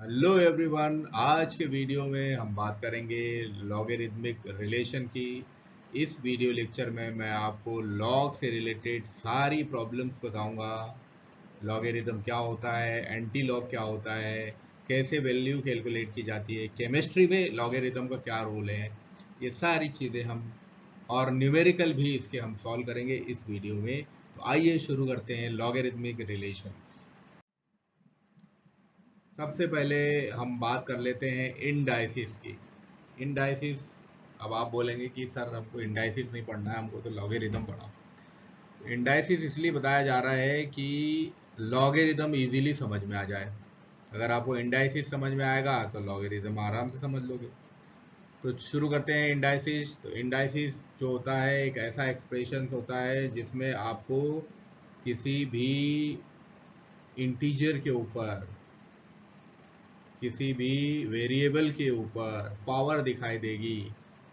Hello everyone, आज के video में हम बात करेंगे लॉगरिदमिक रिलेशन की। इस वीडियो लेक्चर में मैं आपको लॉग से रिलेटेड सारी प्रॉब्लम्स बताऊंगा। लॉगरिदम क्या होता है, एंटी लॉग क्या होता है, कैसे वैल्यू कैलकुलेट की जाती है, केमिस्ट्री में लॉगरिदम का क्या रोल है, ये सारी चीज़ें हम और न्यूमेरिकल भी इसके हम सॉल्व करेंगे इस वीडियो में। तो आइए शुरू करते हैं लॉगरिदमिक रिलेशन। सबसे पहले हम बात कर लेते हैं इंडाइसिस की। इंडाइसिस, अब आप बोलेंगे कि सर हमको इंडाइसिस नहीं पढ़ना है, हमको तो लॉगरिदम पढ़ा। इंडाइसिस इसलिए बताया जा रहा है कि लॉगरिदम इजीली समझ में आ जाए। अगर आपको इंडाइसिस समझ में आएगा तो लॉगरिदम आराम से समझ लोगे। तो शुरू करते हैं इंडाइसिस। तो इंडाइसिस जो होता है एक ऐसा एक्सप्रेशन होता है जिसमें आपको किसी भी इंटीजर के ऊपर, किसी भी वेरिएबल के ऊपर पावर दिखाई देगी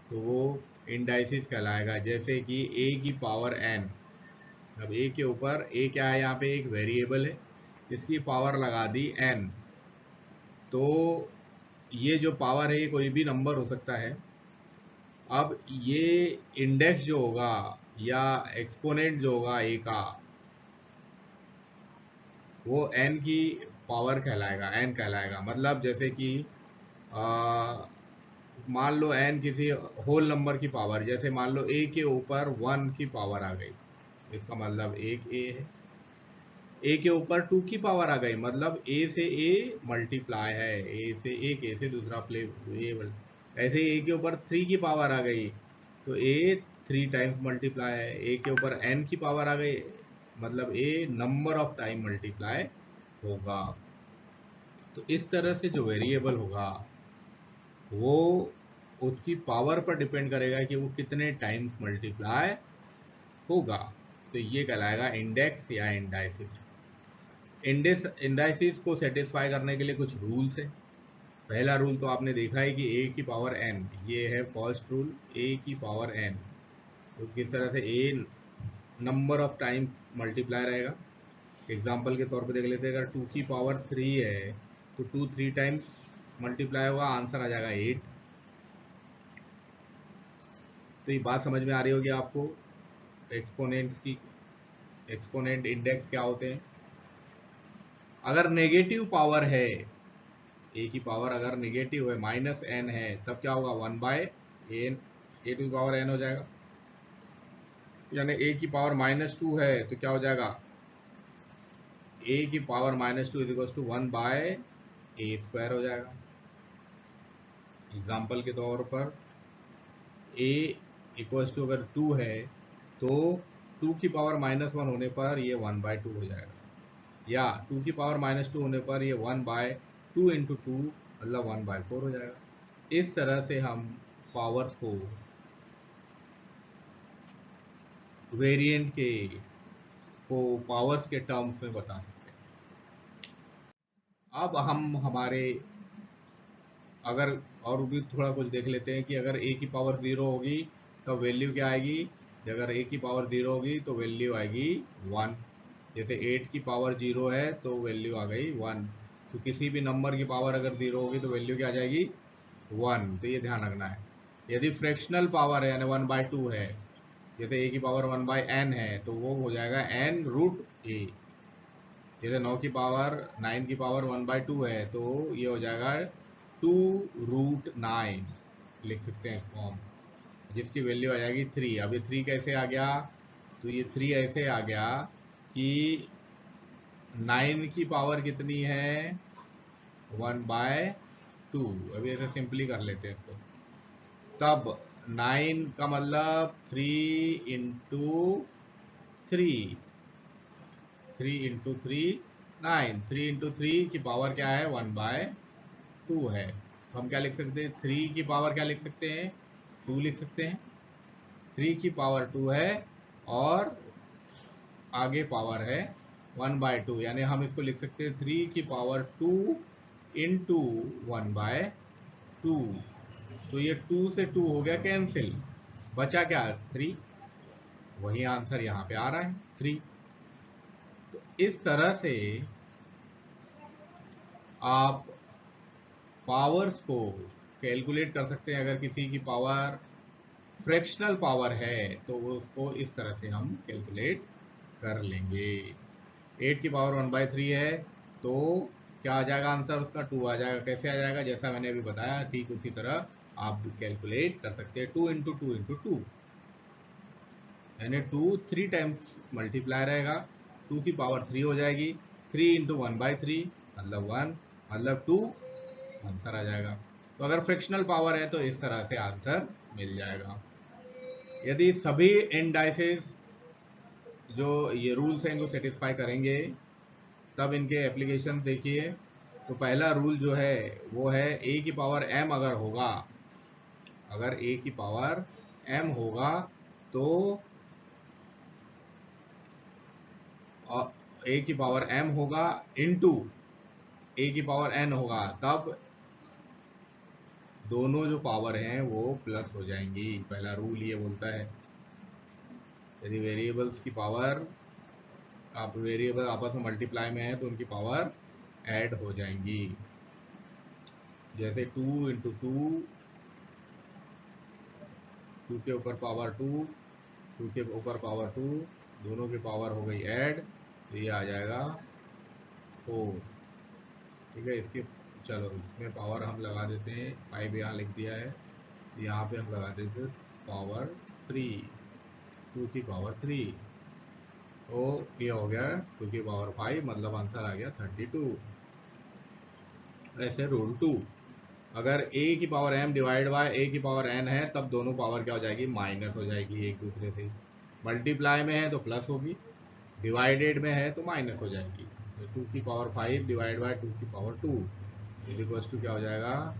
तो वो इंडाइसिस कहलाएगा। जैसे कि a की पावर n, अब a के ऊपर a क्या है, यहाँ पे एक वेरिएबल है, इसकी पावर लगा दी n। तो ये जो पावर है ये कोई भी नंबर हो सकता है। अब ये इंडेक्स जो होगा या एक्सपोनेंट जो होगा a का, वो n की पावर कहलाएगा, n कहलाएगा। मतलब जैसे कि मान लो n किसी होल नंबर की पावर, जैसे मान लो a के ऊपर 1 की पावर आ गई, इसका मतलब एक a है। a के ऊपर 2 की पावर आ गई, मतलब a से a मल्टीप्लाई है, a से एक a से दूसरा प्ले a। ऐसे ही a के ऊपर 3 की पावर आ गई तो a 3 टाइम्स मल्टीप्लाई है। a के ऊपर n की पावर आ गई, मतलब a number of time multiply होगा। तो इस तरह से जो वेरिएबल होगा वो उसकी पावर पर डिपेंड करेगा कि वो कितने टाइम्स मल्टीप्लाई होगा। तो ये कहलाएगा इंडेक्स या इंडाइसिस। इंडाइसिस को सेटिस्फाई करने के लिए कुछ रूल्स है। पहला रूल तो आपने देखा है कि a की पावर n, ये है फर्स्ट रूल, a की पावर n। तो किस तरह से a number of times multiply रहेगा। एग्जाम्पल के तौर पे देख लेते हैं, अगर 2 की पावर 3 है तो 2 3 टाइम्स मल्टीप्लाई होगा, आंसर आ जाएगा 8। तो ये बात समझ में आ रही होगी आपको एक्सपोनेंट्स की, एक्सपोनेंट इंडेक्स क्या होते हैं। अगर नेगेटिव पावर है, ए की पावर अगर नेगेटिव है, माइनस एन है, तब क्या होगा, 1/n, A to power n हो जाएगा। यानी ए की पावर -2 है तो क्या हो जाएगा, ए की power -2 is equal to 1/a² हो जाएगा। एग्जाम्पल के तौर पर a इक्वल टू अगर 2 है तो 2 की पावर -1 होने पर ये 1/2 हो जाएगा, या 2 की पावर -2 होने पर ये 1/2 इंटू 2 मतलब 1/4 हो जाएगा। इस तरह से हम पावर्स को वेरिएंट के को पावर्स के टर्म्स में बता सकते हैं। अब हम हमारे अगर और भी थोड़ा कुछ देख लेते हैं कि अगर a की पावर 0 होगी तो वैल्यू क्या आएगी। अगर a की पावर 0 होगी तो वैल्यू आएगी 1। जैसे 8 की पावर 0 है तो वैल्यू आ गई 1। तो किसी भी नंबर की पावर अगर 0 होगी तो वैल्यू क्या आ जाएगी, 1। तो ये ध्यान रखना है। यदि फ्रैक्शनल पावर है यानी 1/2 है, जैसे a की पावर 1/n है तो वो हो जाएगा n√a। जैसे 9 की पावर 9 की पावर 1/2 है तो ये हो जाएगा 2√9 लिख सकते हैं इसको हम, जिसकी वैल्यू आ जाएगी 3। अब ये 3 कैसे आ गया, तो ये 3 ऐसे आ गया कि 9 की पावर कितनी है, 1/2। अभी ऐसे सिंपली कर लेते हैं इसको। तब 9 का मतलब 3 इंटू थ्री 9, 3 इंटू 3 की पावर क्या है, 1/2 है। तो हम क्या लिख सकते हैं, 3 की पावर क्या लिख सकते हैं, 2 लिख सकते हैं। 3 की पावर 2 है और आगे पावर है 1/2, यानी हम इसको लिख सकते हैं 3 की पावर 2 इंटू 1/2। तो ये 2 से 2 हो गया कैंसिल, बचा क्या, 3। वही आंसर यहाँ पे आ रहा है 3। तो इस तरह से आप पावर्स को कैलकुलेट कर सकते हैं। अगर किसी की पावर फ्रैक्शनल पावर है तो उसको इस तरह से हम कैलकुलेट कर लेंगे। 8 की पावर 1/3 है तो क्या आ जाएगा आंसर उसका? 2 आ जाएगा। कैसे आ जाएगा? जैसा मैंने अभी बताया ठीक उसी तरह आप कैलकुलेट कर सकते हैं। 2 इंटू 2 इंटू 2 यानी 2 3 टाइम्स मल्टीप्लाई रहेगा, 2 की पावर 3 हो जाएगी। 3 इंटू 1/3 मतलब 1 मतलब 2 आंसर आ जाएगा। तो अगर फ्रैक्शनल पावर है तो इस तरह से आंसर मिल जाएगा। यदि सभी इंडाइसेस जो ये रूल्स हैं इनको सेटिस्फाई करेंगे तब इनके एप्लीकेशन देखिए। तो पहला रूल जो है वो है ए की पावर एम अगर होगा, अगर ए की पावर एम होगा तो ए की पावर एम होगा इनटू ए की पावर एन होगा, तब दोनों जो पावर हैं वो प्लस हो जाएंगी। पहला रूल ये बोलता है यदि वेरिएबल्स की पावर आप वेरिएबल आपस में मल्टीप्लाई में है तो उनकी पावर ऐड हो जाएंगी। जैसे 2 इंटू 2 के ऊपर पावर 2 के ऊपर पावर 2 दोनों की पावर हो गई ऐड तो ये आ जाएगा 4। ठीक है, इसके चलो इसमें पावर हम लगा देते हैं, 5 यहाँ लिख दिया है, यहाँ पे हम लगा देते हैं पावर 3, 2 की पावर 3 तो ये हो गया 2 की पावर 5 मतलब आंसर आ गया 32। ऐसे रूल 2, अगर a की power m divide by a की पावर n है तब दोनों पावर क्या हो जाएगी? माइनस हो जाएगी एक दूसरे से। मल्टीप्लाई में है तो प्लस होगी, डिवाइडेड में है तो माइनस हो जाएगी। तो 2 की पावर 5 डिवाइड बाय 2 की पावर 2 इज इक्वल्स टू क्या हो जाएगा?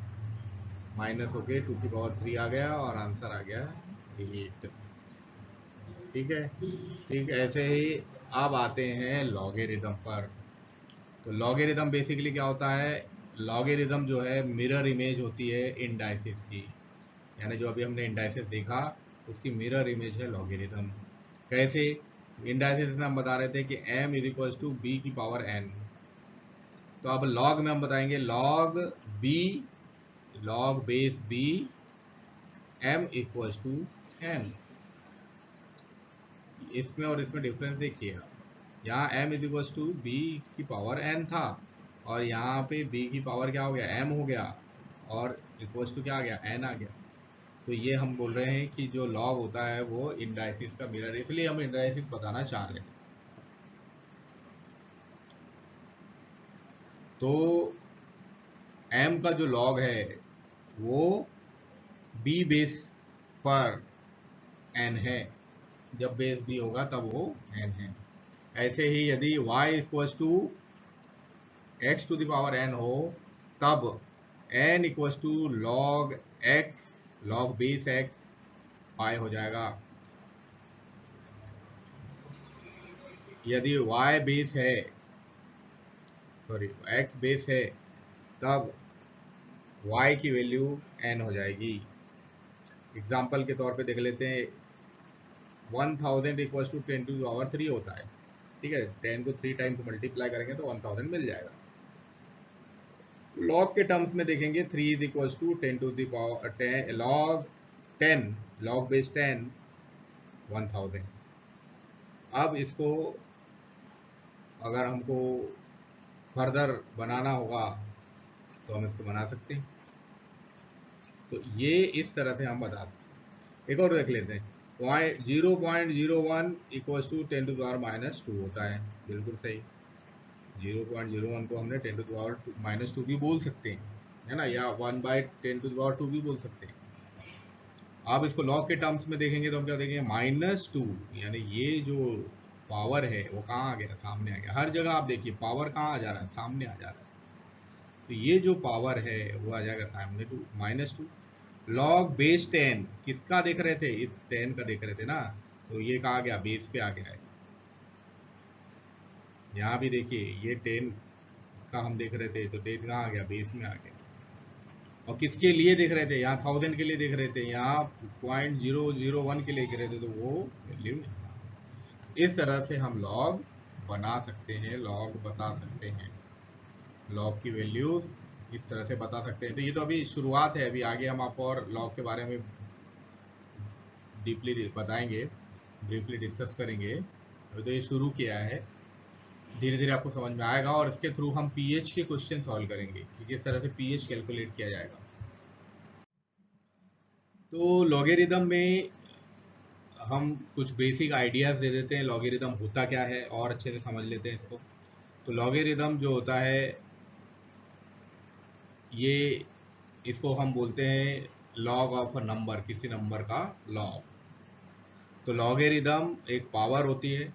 माइनस होके 2 की पावर 3 आ गया और आंसर आ गया 8। ठीक है, ठीक ऐसे ही अब आते हैं लॉगेरिथम पर। तो लॉगेरिथम बेसिकली क्या होता है? लॉगेरिथम जो है मिरर इमेज होती है इंडाइसिस की, यानी जो अभी हमने इंडाइसिस देखा उसकी मिरर इमेज है लॉगेरिथम। कैसे? इंडाइसिस में हम बता रहे थे कि m is equal to B की पावर n, तो अब लॉग में हम बताएंगे log b, log base b m equal to n। इसमें और इसमें डिफरेंस देखिए आप, यहाँ m is equal to B की पावर n था और यहाँ पे b की पावर क्या हो गया? m हो गया और इक्वल टू क्या आ गया? n आ गया। तो ये हम बोल रहे हैं कि जो लॉग होता है वो इंडाइसिस का मिरर, इसलिए हम इंडाइसिस बताना चाह रहे थे। तो m का जो लॉग है वो b बेस पर n है, जब बेस b होगा तब वो n है। ऐसे ही यदि y equal to x to the power n हो तब n equal to log x, log base x y हो जाएगा। यदि y बेस है, सॉरी x बेस है, तब y की वैल्यू n हो जाएगी। एग्जाम्पल के तौर पे देख लेते हैं, 1000 इक्वल टू 10 टू पावर 3 होता है। ठीक है, 10 को 3 टाइम्स मल्टीप्लाई करेंगे तो 1000 मिल जाएगा। लॉग के टर्म्स में देखेंगे 3 is equal to 10 to the power 10 log 10, log base 10 1000। अब इसको अगर हमको फर्दर बनाना होगा तो हम इसको बना सकते हैं। तो ये इस तरह से हम बता सकते हैं। एक और देख लेते हैं, 0.01 equal to 10 to power minus 2 होता है। बिल्कुल सही, 0.01 को हमने 10 टू पावर माइनस 2 भी बोल सकते हैं, है ना, या 1/10 टू पावर 2 भी बोल सकते हैं। आप इसको लॉग के टर्म्स में देखेंगे तो हम क्या देखेंगे? -2, यानी ये जो पावर है वो कहाँ आ गया? सामने आ गया। हर जगह आप देखिए पावर कहाँ आ जा रहा है? सामने आ जा रहा है। तो ये जो पावर है वो आ जाएगा सामने, -2। लॉग बेस 10 किसका देख रहे थे? इस 10 का देख रहे थे ना, तो ये कहाँ गया? बेस पे आ गया है। यहाँ भी देखिए ये 10 का हम देख रहे थे तो 10 कहाँ आ गया? बेस में आ गया। और किसके लिए देख रहे थे? यहाँ 1000 के लिए देख रहे थे, यहाँ 0.001 के लिए देख रहे थे, तो वो वैल्यू इस तरह से हम लॉग बना सकते हैं, लॉग बता सकते हैं। लॉग की वैल्यूज इस तरह से बता सकते हैं। तो ये तो अभी शुरुआत है, अभी आगे हम आपको और लॉग के बारे में डीपली बताएंगे, ब्रीफली डिस्कस करेंगे। अभी तो ये शुरू किया है, धीरे धीरे आपको समझ में आएगा और इसके थ्रू हम पीएच के क्वेश्चन सॉल्व करेंगे कि किस तरह से पीएच कैलकुलेट किया जाएगा। तो लॉगरिदम में हम कुछ बेसिक आइडियाज दे देते हैं, लॉगरिदम होता क्या है और अच्छे से समझ लेते हैं इसको। तो लॉगरिदम जो होता है ये, इसको हम बोलते हैं लॉग ऑफ अ नंबर, किसी नंबर का लॉग। तो लॉगरिदम एक पावर होती है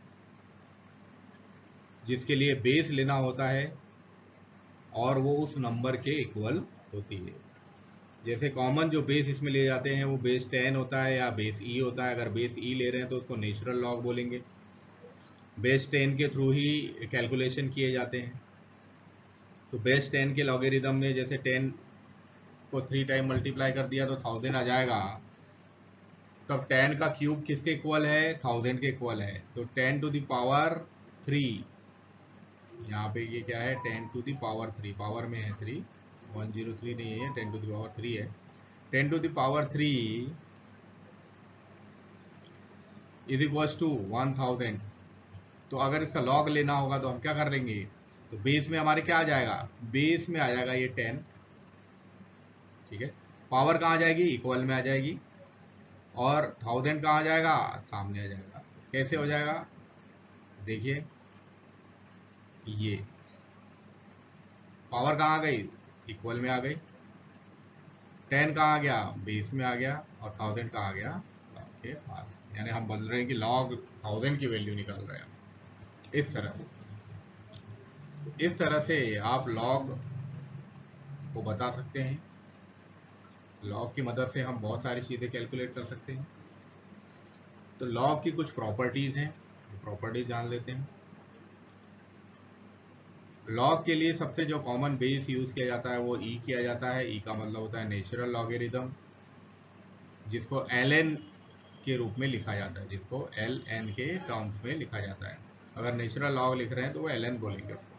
जिसके लिए बेस लेना होता है और वो उस नंबर के इक्वल होती है। जैसे कॉमन जो बेस इसमें ले जाते हैं वो बेस 10 होता है या बेस ई होता है। अगर बेस ई ले रहे हैं तो उसको नेचुरल लॉग बोलेंगे। बेस 10 के थ्रू ही कैलकुलेशन किए जाते हैं। तो बेस 10 के लॉगरिदम में जैसे 10 को 3 टाइम मल्टीप्लाई कर दिया तो 1000 आ जाएगा। तब 10 का क्यूब किसके इक्वल है? 1000 के इक्वल है। तो 10 टू द पावर 3, यहाँ पे ये क्या है? 10 टू द पावर 3, पावर में है 3, 103 नहीं है, 10 टू द पावर 3 है। 10 to the power 3 is equals to 1000। तो अगर इसका लॉग लेना होगा तो हम क्या कर लेंगे? तो बेस में हमारे क्या आ जाएगा? बेस में आ जाएगा ये 10, ठीक है। पावर कहाँ आ जाएगी? इक्वल में आ जाएगी। और 1000 कहाँ आ जाएगा? सामने आ जाएगा। कैसे हो जाएगा? देखिए, ये पावर कहाँ आ गई? इक्वल में आ गई। 10 कहाँ आ गया? बेस में आ गया। और 1000 कहाँ आ गया? लॉग के पास। यानी हम बोल रहे हैं कि लॉग 1000 की वैल्यू निकाल रहे हैं इस तरह से। इस तरह से आप लॉग को बता सकते हैं। लॉग की मदद से हम बहुत सारी चीज़ें कैलकुलेट कर सकते हैं। तो लॉग की कुछ प्रॉपर्टीज़ हैं, प्रॉपर्टीज जान लेते हैं। लॉग के लिए सबसे जो कॉमन बेस यूज़ किया जाता है वो ई किया जाता है। ई का मतलब होता है नेचुरल लॉगरिदम, जिसको एल एन के रूप में लिखा जाता है, जिसको एल एन के टर्म्स में लिखा जाता है। अगर नेचुरल लॉग लिख रहे हैं तो वो एल एन बोलेंगे उसको।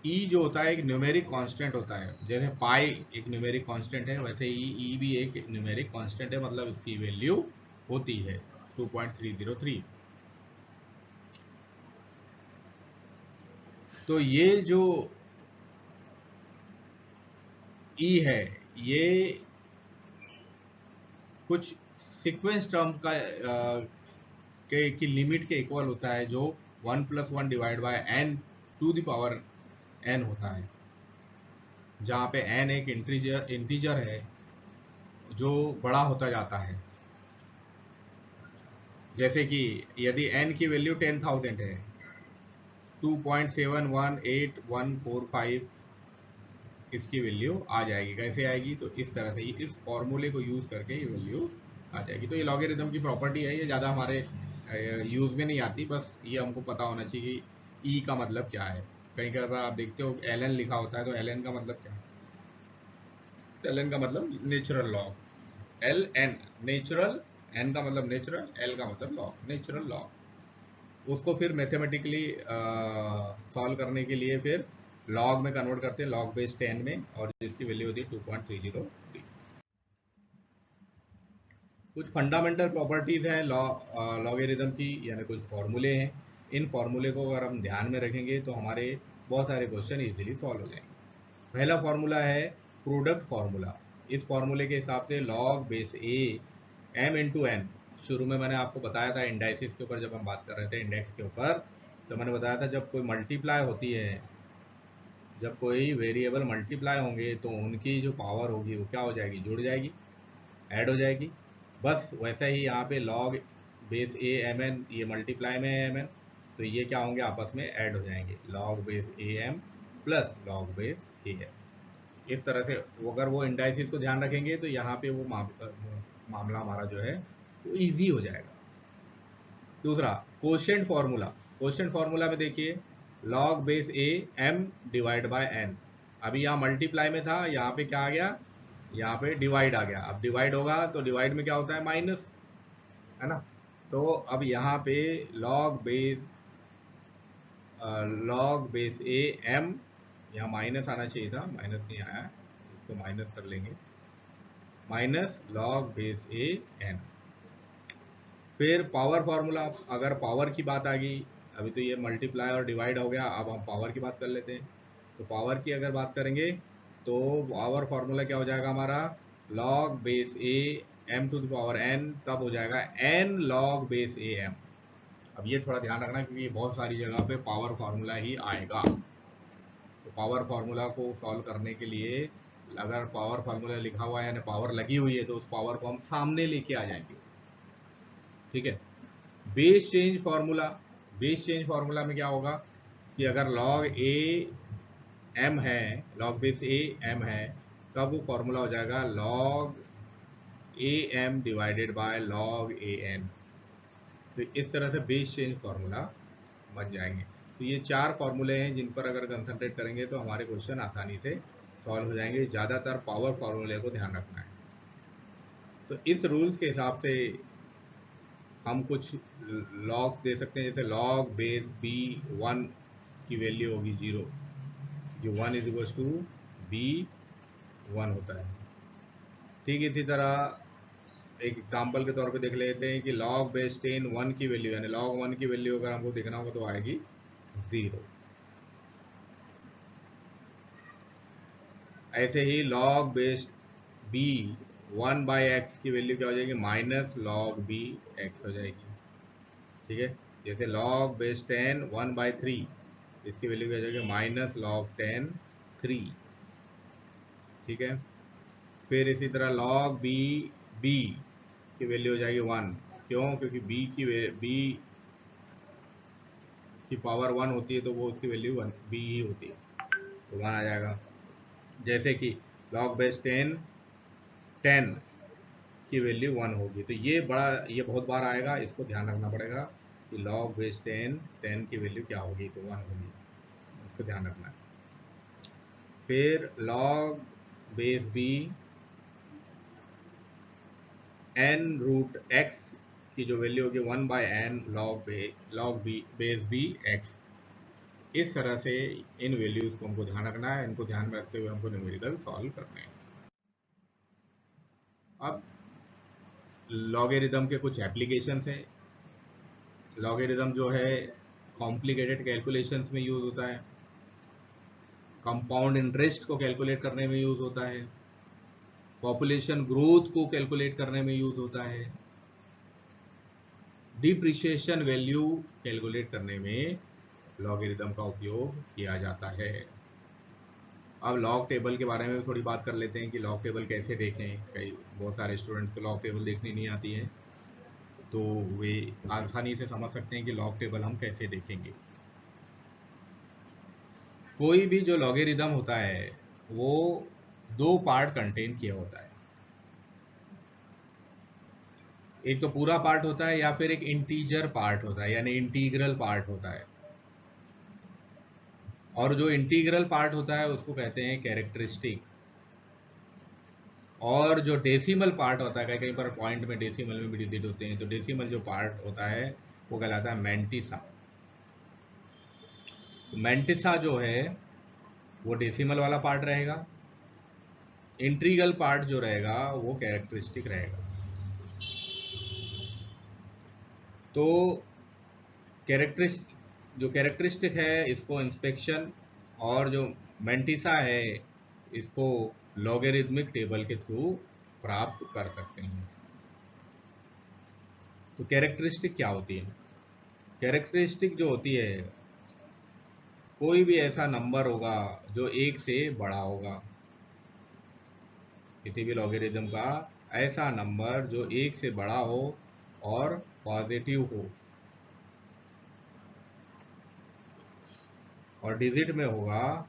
ई जो होता है एक न्यूमेरिक कांस्टेंट होता है। जैसे पाई एक न्यूमेरिक कांस्टेंट है, वैसे ही ई भी एक न्यूमेरिक कांस्टेंट है, मतलब इसकी वैल्यू होती है 2.303। तो ये जो ई है ये कुछ सीक्वेंस टर्म का की लिमिट के इक्वल होता है, जो 1+1 divide by N to the power N होता है, जहाँ पे एन एक इंटीजर है जो बड़ा होता जाता है। जैसे कि यदि एन की वैल्यू 10,000 है, 2.718145 इसकी वैल्यू आ जाएगी। कैसे आएगी? तो इस तरह से, इस फॉर्मूले को यूज़ करके ये वैल्यू आ जाएगी। तो ये लॉगरिदम की प्रॉपर्टी है, ये ज़्यादा हमारे यूज़ में नहीं आती, बस ये हमको पता होना चाहिए कि ई का मतलब क्या है। कहीं कहीं बार आप देखते हो एल एन लिखा होता है, तो एल एन का मतलब क्या है? एल एन का मतलब natural log. L N natural, N का मतलब नेचुरल, एल का मतलब लॉग, नेचुरल लॉग। उसको फिर मैथमेटिकली सॉल्व करने के लिए फिर लॉग में कन्वर्ट करते हैं, लॉग बेस 10 में, और जिसकी वैल्यू होती है 2.303। कुछ फंडामेंटल प्रॉपर्टीज हैं लॉगरिदम की, यानी कुछ फॉर्मूले हैं। इन फॉर्मूले को अगर हम ध्यान में रखेंगे तो हमारे बहुत सारे क्वेश्चन इजीली सॉल्व हो जाएंगे। पहला फॉर्मूला है प्रोडक्ट फार्मूला। इस फॉर्मूले के हिसाब से log base A M into N, शुरू में मैंने आपको बताया था इंडाइसिस के ऊपर, जब हम बात कर रहे थे इंडेक्स के ऊपर, तो मैंने बताया था जब कोई मल्टीप्लाई होती है, जब कोई वेरिएबल मल्टीप्लाई होंगे तो उनकी जो पावर होगी वो क्या हो जाएगी? जुड़ जाएगी, ऐड हो जाएगी। बस वैसा ही यहाँ पे log base A M N, ये मल्टीप्लाई में है एम एन, तो ये क्या होंगे? आपस में ऐड हो जाएंगे, log base A M plus log base A M. इस तरह से अगर वो इंडाइसिस को ध्यान रखेंगे तो यहाँ पे वो मामला हमारा जो है वो ईजी हो जाएगा। दूसरा कोशेंट फार्मूला। कोशेंट फार्मूला में देखिए log base A M divide by N. अभी यहाँ मल्टीप्लाई में था, यहाँ पे क्या आ गया? यहाँ पे डिवाइड आ गया। अब डिवाइड होगा तो डिवाइड में क्या होता है? माइनस, है ना। तो अब यहाँ पे लॉग बेस ए एम, यहाँ माइनस आना चाहिए था, माइनस नहीं आया, इसको माइनस कर लेंगे, minus log base A N. फिर पावर फार्मूला, अगर पावर की बात आ गई, अभी तो ये मल्टीप्लाई और डिवाइड हो गया, अब हम पावर की बात कर लेते हैं। तो पावर की अगर बात करेंगे तो पावर फार्मूला क्या हो जाएगा हमारा, log base A M to the power N, तब हो जाएगा N log base A M. अब ये थोड़ा ध्यान रखना क्योंकि बहुत सारी जगह पे पावर फार्मूला ही आएगा। तो पावर फार्मूला को सॉल्व करने के लिए अगर पावर फार्मूला लिखा हुआ है यानी पावर लगी हुई है तो उस पावर को हम सामने लेके आ जाएंगे। ठीक है। Base change formula, base change formula में क्या होगा कि अगर लॉग ए एम है, लॉग बेस ए एम है, तब वो फार्मूला हो जाएगा log A M divided by log A N. तो इस तरह से बेस चेंज फार्मूला बन जाएंगे। तो ये 4 फार्मूले हैं जिन पर अगर कंसंट्रेट करेंगे तो हमारे क्वेश्चन आसानी से सॉल्व हो जाएंगे। ज़्यादातर पावर फार्मूले को ध्यान रखना है। तो इस रूल्स के हिसाब से हम कुछ लॉग्स दे सकते हैं, जैसे लॉग बेस बी 1 की वैल्यू होगी 0, जो 1 इज इक्वल टू बी 1 होता है। ठीक इसी तरह एक एग्जांपल के तौर पे देख लेते हैं कि लॉग बेस 10 1 की वैल्यू, यानी लॉग 1 की वैल्यू अगर हमको देखना होगा तो आएगी 0। ऐसे ही log base b 1 by x की वैल्यू क्या हो जाएगी, माइनस लॉग बी एक्स हो जाएगी। ठीक है। जैसे लॉग बेस 10 1 बाई 3, इसकी वैल्यू क्या हो जाएगी, माइनस लॉग 10 3। ठीक है। फिर इसी तरह लॉग बी बी की वैल्यू हो जाएगी 1। क्यों, क्योंकि बी की पावर 1 होती है तो वो उसकी वैल्यू 1 बी ही होती है, तो 1 आ जाएगा। जैसे कि लॉग बेस 10 10 की वैल्यू 1 होगी, तो ये बहुत बार आएगा, इसको ध्यान रखना पड़ेगा कि लॉग बेस 10 10 की वैल्यू क्या होगी, तो 1 होगी, इसको ध्यान रखना है। फिर log base B N root X की जो वैल्यू होगी 1 by N log B base B X. इस तरह से इन वैल्यूज को हमको ध्यान रखना है, इनको ध्यान में रखते हुए हमको न्यूमेरिकल सॉल्व करने हैं। अब लॉगरिदम के कुछ एप्लीकेशंस हैं। लॉगरिदम जो है कॉम्प्लिकेटेड कैलकुलेशंस में यूज होता है, कंपाउंड इंटरेस्ट को कैलकुलेट करने में यूज होता है, पॉपुलेशन ग्रोथ को कैलकुलेट करने में यूज होता है, डिप्रिशिएशन वैल्यू कैलकुलेट करने में लॉगरिदम का उपयोग किया जाता है। अब लॉग टेबल के बारे में भी थोड़ी बात कर लेते हैं कि लॉग टेबल कैसे देखें। कई बहुत सारे स्टूडेंट्स को लॉग टेबल देखनी नहीं आती है, तो वे आसानी से समझ सकते हैं कि लॉग टेबल हम कैसे देखेंगे। कोई भी जो लॉगरिदम होता है वो 2 पार्ट कंटेन किया होता है, एक तो पूरा पार्ट होता है या फिर एक इंटीजर पार्ट होता है यानी इंटीग्रल पार्ट होता है। और जो इंटीग्रल पार्ट होता है उसको कहते हैं कैरेक्टरिस्टिक, और जो डेसिमल पार्ट होता है, कहीं कहीं पर पॉइंट में डेसिमल में भी डिजिट होते हैं, तो डेसिमल जो पार्ट होता है वो कहलाता है मैंटिसा। तो मैंटिसा जो है वो डेसिमल वाला पार्ट रहेगा, इंटीग्रल पार्ट जो रहेगा वो कैरेक्टरिस्टिक रहेगा। तो कैरेक्टरिस्टिक है इसको इंस्पेक्शन, और जो मैंटिसा है इसको लॉगरिदमिक टेबल के थ्रू प्राप्त कर सकते हैं। तो कैरेक्टरिस्टिक क्या होती है, कैरेक्टरिस्टिक जो होती है कोई भी ऐसा नंबर होगा जो 1 से बड़ा होगा, किसी भी लॉगरिदम का ऐसा नंबर जो 1 से बड़ा हो और पॉजिटिव हो और डिजिट में होगा,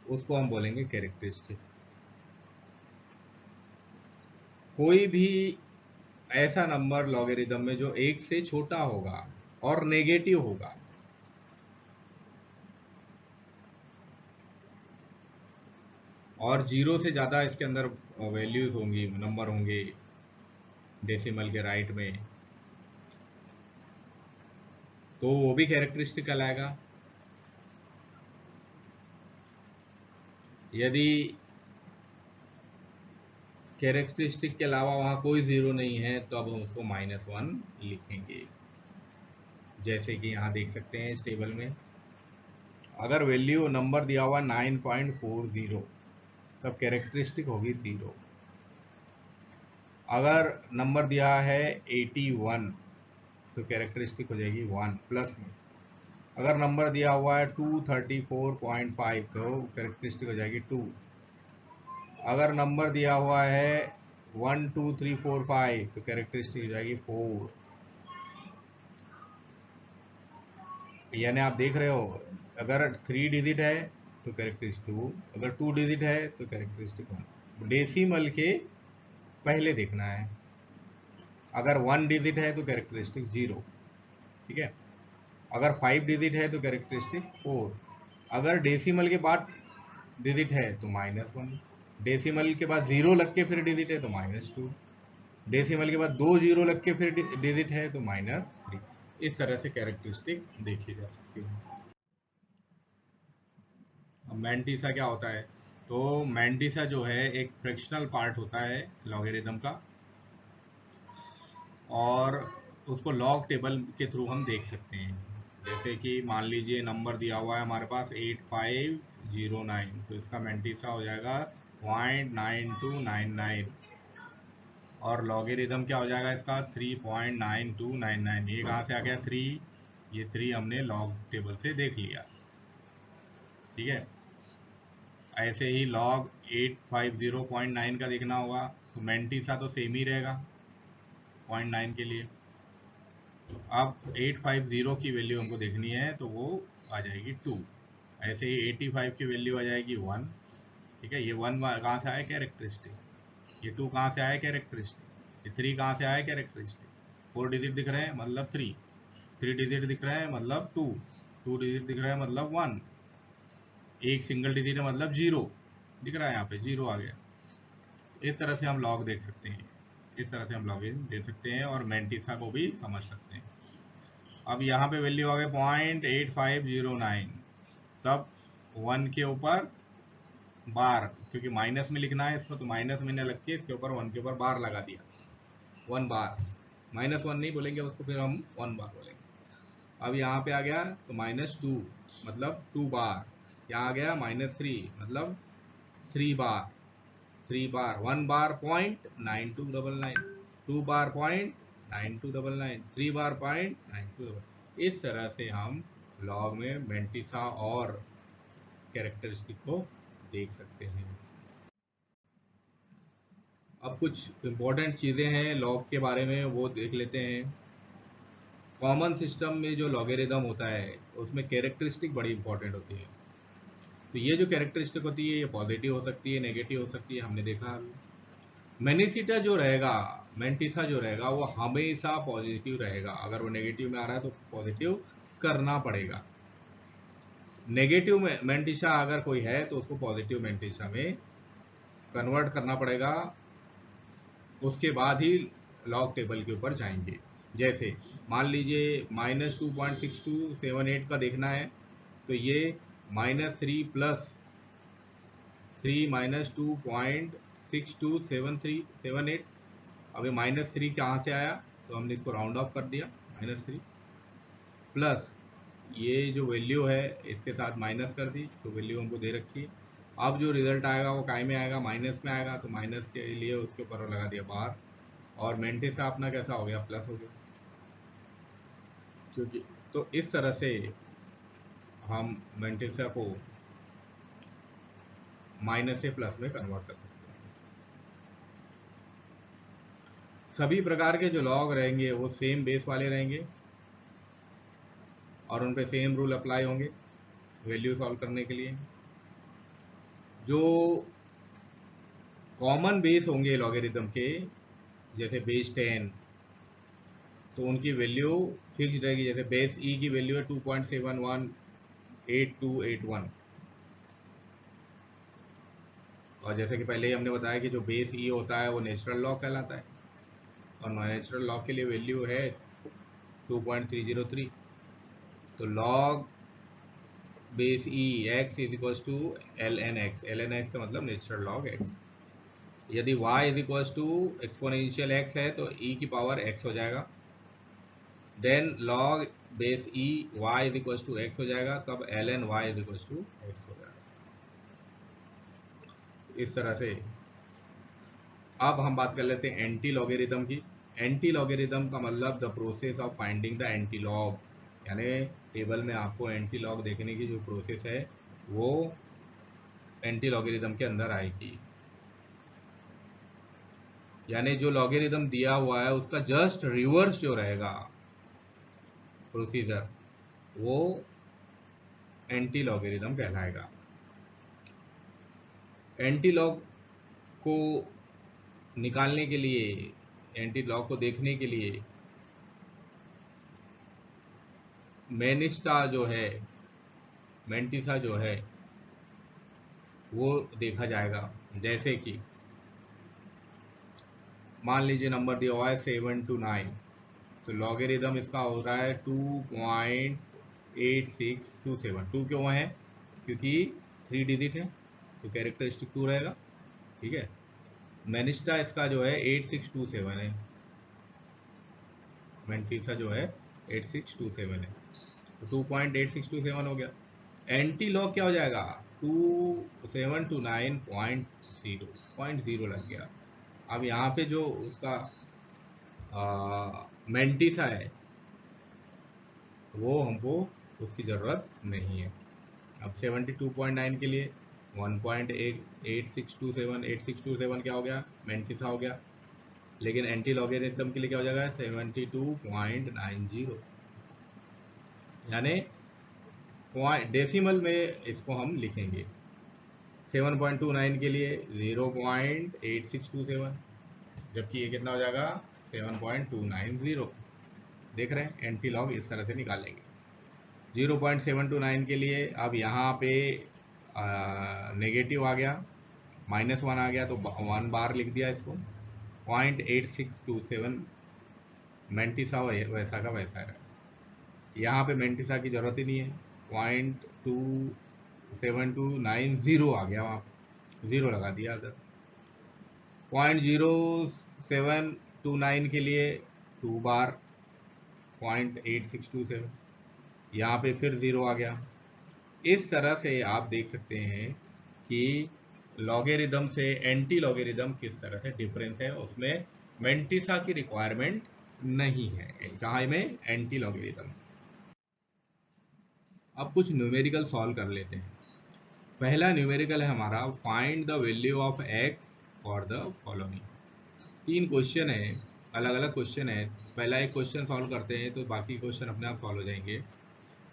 उसको हम बोलेंगे कैरेक्टरिस्टिक। कोई भी ऐसा नंबर लॉगरिदम में जो 1 से छोटा होगा और नेगेटिव होगा, और 0 से ज़्यादा इसके अंदर वैल्यूज होंगी, नंबर होंगे डेसिमल के राइट में, तो वो भी कैरेक्टरिस्टिक कहलाएगा। यदि कैरेक्टरिस्टिक के अलावा वहाँ कोई ज़ीरो नहीं है तो अब हम उसको -1 लिखेंगे। जैसे कि यहाँ देख सकते हैं इस टेबल में, अगर वैल्यू नंबर दिया हुआ 9.40 तब कैरेक्टरिस्टिक होगी 0। अगर नंबर दिया है 81 तो कैरेक्टरिस्टिक हो जाएगी 1 प्लस में। अगर नंबर दिया हुआ है 234.5 तो कैरेक्टरिस्टिक हो जाएगी 2। अगर नंबर दिया हुआ है 1 2 3 4 5 तो कैरेक्टरिस्टिक हो जाएगी 4। यानी आप देख रहे हो, अगर 3 डिजिट है तो कैरेक्टरिस्टिक 2, अगर 2 डिजिट है तो कैरेक्टरिस्टिक 1। डेसिमल के पहले देखना है। अगर 1 डिजिट है तो कैरेक्टरिस्टिक 0, ठीक है। अगर 5 डिजिट है तो कैरेक्टरिस्टिक 4। अगर डेसिमल के बाद डिजिट है तो -1। डेसिमल के बाद 0 लग के फिर डिजिट है तो -2। डेसिमल के बाद 2 जीरो लग के फिर डिजिट है तो -3। इस तरह से कैरेक्टरिस्टिक देखी जा सकती है। अब मैंटिसा क्या होता है? तो मैंटिसा जो है एक फ्रैक्शनल पार्ट होता है लॉगरिथम का, और उसको लॉग टेबल के थ्रू हम देख सकते हैं। जैसे कि मान लीजिए नंबर दिया हुआ है हमारे पास 8509, तो इसका मैंटिसा हो जाएगा 0.9299, और लॉगरिथम क्या हो जाएगा इसका 3.9299। ये कहाँ से आ गया 3? ये 3 हमने लॉग टेबल से देख लिया, ठीक है। ऐसे ही लॉग 850.9 का देखना होगा तो मैंटिसा तो सेम ही रहेगा 0.9 के लिए। अब 850 की वैल्यू हमको देखनी है तो वो आ जाएगी 2। ऐसे ही 85 की वैल्यू आ जाएगी 1, ठीक है। ये 1 कहाँ से आया? कैरेक्टरिस्टिक। ये 2 कहाँ से आया? कैरेक्टरिस्टिक। ये 3 कहाँ से आया? कैरेक्टरिस्टिक। 4 डिजिट दिख रहे हैं मतलब 3, 3 डिजिट दिख रहे हैं मतलब 2, 2 डिजिट दिख रहे हैं मतलब 1, एक सिंगल डिजिट है मतलब 0 दिख रहा है, यहाँ पे 0 आ गया। इस तरह से हम लॉग देख सकते हैं, इस तरह से हम लॉग इन दे सकते हैं और मैंटिसा को भी समझ सकते हैं। अब यहाँ पे वैल्यू आ गए 0.8509, तब 1 के ऊपर बार, क्योंकि माइनस में लिखना है इसको तो माइनस में न लग के इसके ऊपर 1 के ऊपर बार लगा दिया। 1 बार, -1 नहीं बोलेंगे उसको, फिर हम 1 बार बोलेंगे। अब यहाँ पे आ गया तो -2 मतलब 2 बार। यहाँ आ गया -3 मतलब 3 बार। 3 बार, 1 बार 0.9299, 2 बार 0.9299, 3 बार 0.9299। इस तरह से हम लॉग में मैंटिसा और कैरेक्टरिस्टिक को देख सकते हैं। अब कुछ इम्पोर्टेंट चीज़ें हैं लॉग के बारे में, वो देख लेते हैं। कॉमन सिस्टम में जो लॉगरिथम होता है उसमें कैरेक्टरिस्टिक बड़ी इंपॉर्टेंट होती है। तो ये जो कैरेक्टरिस्टिक होती है ये पॉजिटिव हो सकती है, नेगेटिव हो सकती है, हमने देखा अभी। मैनिसिटा जो रहेगा, मैंटिसा जो रहेगा वो हमेशा पॉजिटिव रहेगा। अगर वो नेगेटिव में आ रहा है तो उसको पॉजिटिव करना पड़ेगा। नेगेटिव में मैंटिसा अगर कोई है तो उसको पॉजिटिव मैंटिसा में कन्वर्ट करना पड़ेगा, उसके बाद ही लॉग टेबल के ऊपर जाएंगे। जैसे मान लीजिए -2.6278 का देखना है तो ये -3 प्लस 3 -2.627378। अभी -3 कहाँ से आया तो हमने इसको राउंड ऑफ कर दिया, -3 प्लस ये जो वैल्यू है इसके साथ माइनस कर दी, तो वैल्यू हमको दे रखी है। अब जो रिजल्ट आएगा वो काय में आएगा? माइनस में आएगा, तो माइनस के लिए उसके ऊपर लगा दिया बार, और मैंटिसा अपना कैसा हो गया? प्लस हो गया, क्योंकि तो इस तरह से हम मैंटिसा को माइनस से प्लस में कन्वर्ट कर सकते हैं। सभी प्रकार के जो लॉग रहेंगे वो सेम बेस वाले रहेंगे और उन पे सेम रूल अप्लाई होंगे वैल्यू सॉल्व करने के लिए। जो कॉमन बेस होंगे लॉगरिथम के, जैसे बेस 10, तो उनकी वैल्यू फिक्स्ड रहेगी। जैसे बेस ई की वैल्यू है 2.718281, और जैसे कि पहले ही हमने बताया कि जो बेस ई होता है वो नेचुरल लॉग कहलाता है, और नेचुरल लॉग के लिए वैल्यू है 2.303। तो log base E X is equal to L N X, L N X मतलब नेचुरल लॉग एक्स। यदि y is equal to exponential X है तो e की पावर x हो जाएगा, then log base E y is equal to x हो जाएगा, तब L N Y is equal to X हो जाएगा। इस तरह से अब हम बात कर लेते हैं एंटी लॉगेरिदम की। एंटी लॉगेरिदम का मतलब the process of finding the anti log, यानी टेबल में आपको एंटी लॉग देखने की जो प्रोसेस है वो एंटी लॉगेरिदम के अंदर आएगी। यानी जो लॉगेरिदम दिया हुआ है उसका जस्ट रिवर्स जो रहेगा प्रोसीजर, वो एंटी लॉगेरिदम कहलाएगा। एंटी लॉग को निकालने के लिए, एंटी लॉग को देखने के लिए मेंटिसा जो है वो देखा जाएगा। जैसे कि मान लीजिए नंबर दिया हुआ है 7 to 9, तो लॉगेरिदम इसका हो रहा है 2.8627। 2 क्यों है? क्योंकि 3 डिजिट है तो कैरेक्टरिस्टिक 2 रहेगा। ठीक है, मेनिस्टा इसका जो है 8627 है, मेंटिसा जो है 8627 है, तो 2.8627 हो गया। एंटी लॉग क्या हो जाएगा? 2729.0 लग गया। अब यहाँ पे जो उसका मेंटिसा है वो हमको उसकी ज़रूरत नहीं है। अब 72.9 के लिए 1.8627 क्या हो गया? मेंटिसा हो गया। लेकिन एंटी लॉगेरिथम के लिए क्या हो जाएगा? 72.90, यानी डेसिमल में इसको हम लिखेंगे। 7.29 के लिए 0.8627, जबकि ये कितना हो जाएगा? 7.290। देख रहे हैं, एंटी लॉग इस तरह से निकालेंगे। 0.729 के लिए अब यहाँ पे नेगेटिव आ गया, -1 आ गया तो 1 बार लिख दिया इसको। 0.8627 मेंटिसा वैसा का वैसा है, यहाँ पे मेंटिसा की जरूरत ही नहीं है। 0.27290 आ गया, वहाँ जीरो लगा दिया अगर। 0.0729 के लिए 2 बार 0.8627, यहाँ पे फिर ज़ीरो आ गया। इस तरह से आप देख सकते हैं कि लॉगेरिदम से एंटी लॉगेरिदम किस तरह से डिफरेंस है, उसमें मेंटिसा की रिक्वायरमेंट नहीं है कहाँ में? Anti logarithm. अब कुछ न्यूमेरिकल सॉल्व कर लेते हैं। पहला न्यूमेरिकल है हमारा, find the value of x for the following. 3 question है, अलग अलग क्वेश्चन है। पहला एक क्वेश्चन सॉल्व करते हैं तो बाकी क्वेश्चन अपने आप सॉल्व हो जाएंगे।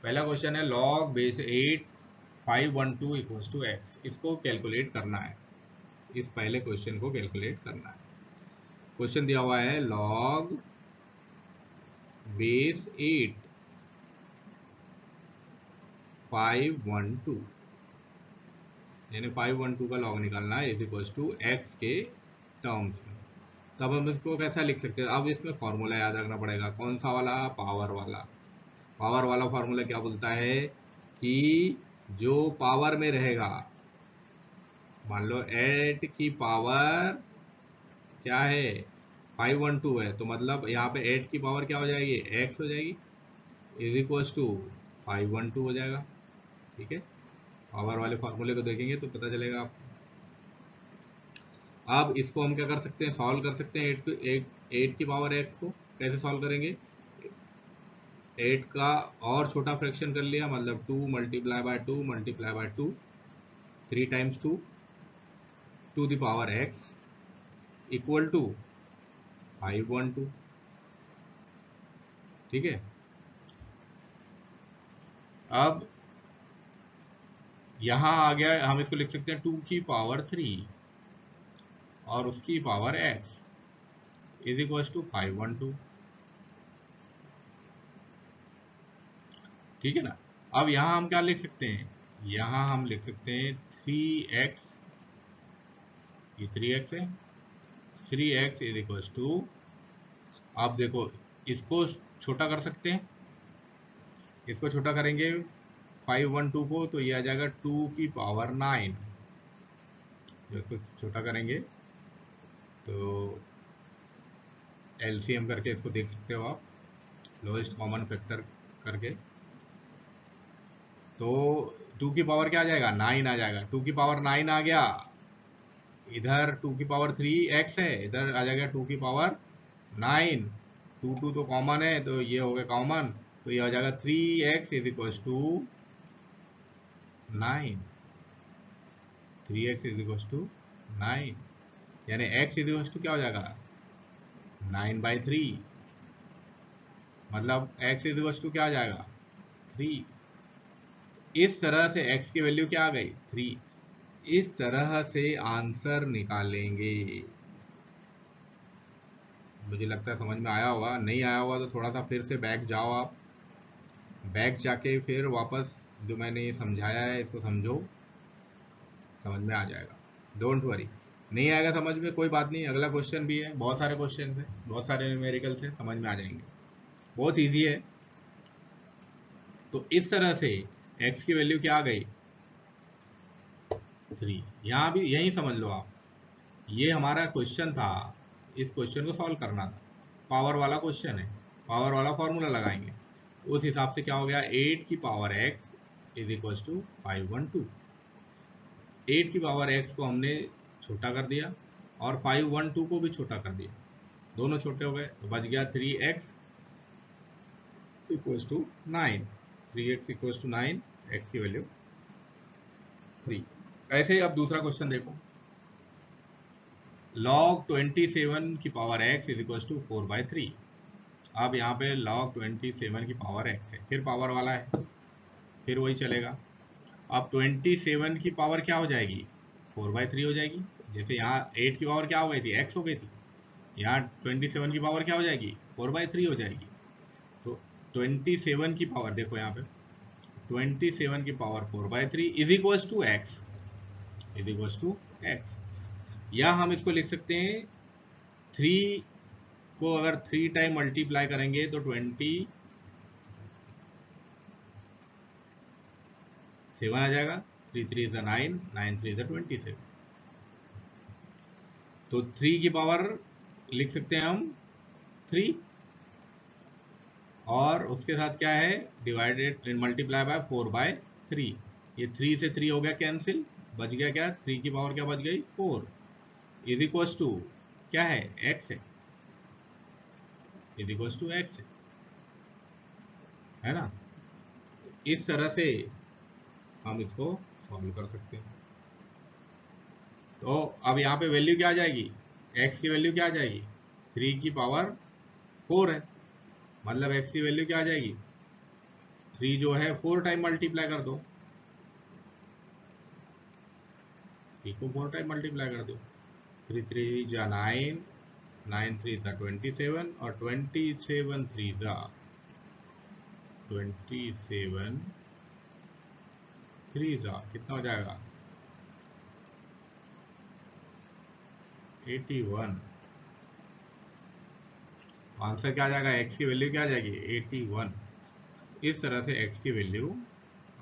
पहला क्वेश्चन है log base 8512 equals to X, इसको कैलकुलेट करना है। इस पहले क्वेश्चन को कैलकुलेट करना है। क्वेश्चन दिया हुआ है लॉग बेस 8512, यानी 512 का लॉग निकालना है इज इक्वल्स टू एक्स के टर्म्स में। तब हम इसको कैसा लिख सकते हैं? अब इसमें फॉर्मूला याद रखना पड़ेगा। कौन सा वाला? पावर वाला। पावर वाला फॉर्मूला क्या बोलता है कि जो पावर में रहेगा, मान लो 8 की पावर क्या है? 512 है, तो मतलब यहाँ पे 8 की पावर क्या हो जाएगी? x हो जाएगी, इज इक्वल्स टू 512 हो जाएगा। ठीक है, पावर वाले फॉर्मूले को देखेंगे तो पता चलेगा आपको। अब इसको हम क्या कर सकते हैं? सॉल्व कर सकते हैं। 8 की पावर x को कैसे सॉल्व करेंगे? 8 का और छोटा फ्रैक्शन कर लिया, मतलब 2 multiply by 2 multiply by 2, 3 times 2 to the power x equal to 512। ठीक है, अब यहाँ आ गया, हम इसको लिख सकते हैं 2 की पावर 3 और उसकी power x is equal to 512। ठीक है ना। अब यहाँ हम क्या लिख सकते हैं? यहाँ हम लिख सकते हैं 3x, ये 3x है, 3x इज इक्वल टू, आप देखो इसको छोटा कर सकते हैं, इसको छोटा करेंगे 512 को, तो ये आ जाएगा 2 की पावर 9। जो इसको छोटा करेंगे तो एलसीएम करके इसको देख सकते हो आप, लोएस्ट कॉमन फैक्टर करके। तो 2 की पावर क्या आ जाएगा, 9 आ जाएगा। 2 की पावर 9 आ गया, इधर 2 की पावर 3x है, इधर आ जाएगा 2 की पावर 9। 2 तो कॉमन है, तो ये हो गया कॉमन, तो ये आ जाएगा 3x is equal to 9। 3x is equal to 9, यानी x इज इक्वल टू क्या हो जाएगा, 9/3। मतलब x इज इक्वल टू क्या आ जाएगा, 3। इस तरह से x की वैल्यू क्या आ गई, 3। इस तरह से आंसर निकालेंगे। मुझे लगता है समझ में आया होगा, नहीं आया होगा तो थोड़ा सा फिर से बैक जाओ आप, बैक जाके फिर वापस जो मैंने समझाया है इसको समझो, समझ में आ जाएगा। डोंट वरी, नहीं आएगा समझ में कोई बात नहीं, अगला क्वेश्चन भी है, बहुत सारे क्वेश्चन है, बहुत सारे न्यूमेरिकल्स है, समझ में आ जाएंगे, बहुत ईजी है। तो इस तरह से x की वैल्यू क्या आ गई, 3। यहाँ भी यही समझ लो आप, ये हमारा क्वेश्चन था, इस क्वेश्चन को सॉल्व करना था, पावर वाला क्वेश्चन है, पावर वाला फॉर्मूला लगाएंगे, उस हिसाब से क्या हो गया, 8 की power x is equal to 512। 8 की पावर x को हमने छोटा कर दिया और 512 को भी छोटा कर दिया, दोनों छोटे हो गए, तो बच गया 3x equal to 9। 3x equal to 9, x की वैल्यू 3। ऐसे ही अब दूसरा क्वेश्चन देखो, log 27 की power x is equal to 4/3। अब यहाँ पे log 27 की पावर x है, फिर पावर वाला है, फिर वही चलेगा। अब 27 की पावर क्या हो जाएगी, 4/3 हो जाएगी। जैसे यहाँ 8 की पावर क्या हो गई थी, x हो गई थी, यहाँ 27 की पावर क्या हो जाएगी, 4/3 हो जाएगी। तो 27 की पावर देखो यहाँ पे, 27 की power 4/3 is equal to x, is equal to x। या हम इसको लिख सकते हैं 3 को अगर 3 टाइम मल्टीप्लाई करेंगे तो 27 आ जाएगा, 3 3 इज 9, 9 3 इज 27। तो 3 की पावर लिख सकते हैं हम 3, और उसके साथ क्या है, डिवाइडेड मल्टीप्लाई बाय 4/3। ये 3 से 3 हो गया कैंसिल, बच गया क्या, 3 की पावर क्या बच गई, 4 इज इक्वल टू क्या है, x है, इज इक्वल टू x है ना। इस तरह से हम इसको सॉल्व कर सकते हैं। तो अब यहाँ पे वैल्यू क्या आ जाएगी, x की वैल्यू क्या आ जाएगी, 3 की पावर 4 है, मतलब x की वैल्यू क्या आ जाएगी, 3 जो है 4 टाइम मल्टीप्लाई कर दो, 3 को 4 टाइम मल्टीप्लाई कर दो, 3 3 जा 9, 9 3 जा 27, और 27 3 जा 27 3 जा कितना हो जाएगा, 81। आंसर क्या आ जाएगा, x की वैल्यू क्या आ जाएगी, 81। इस तरह से x की वैल्यू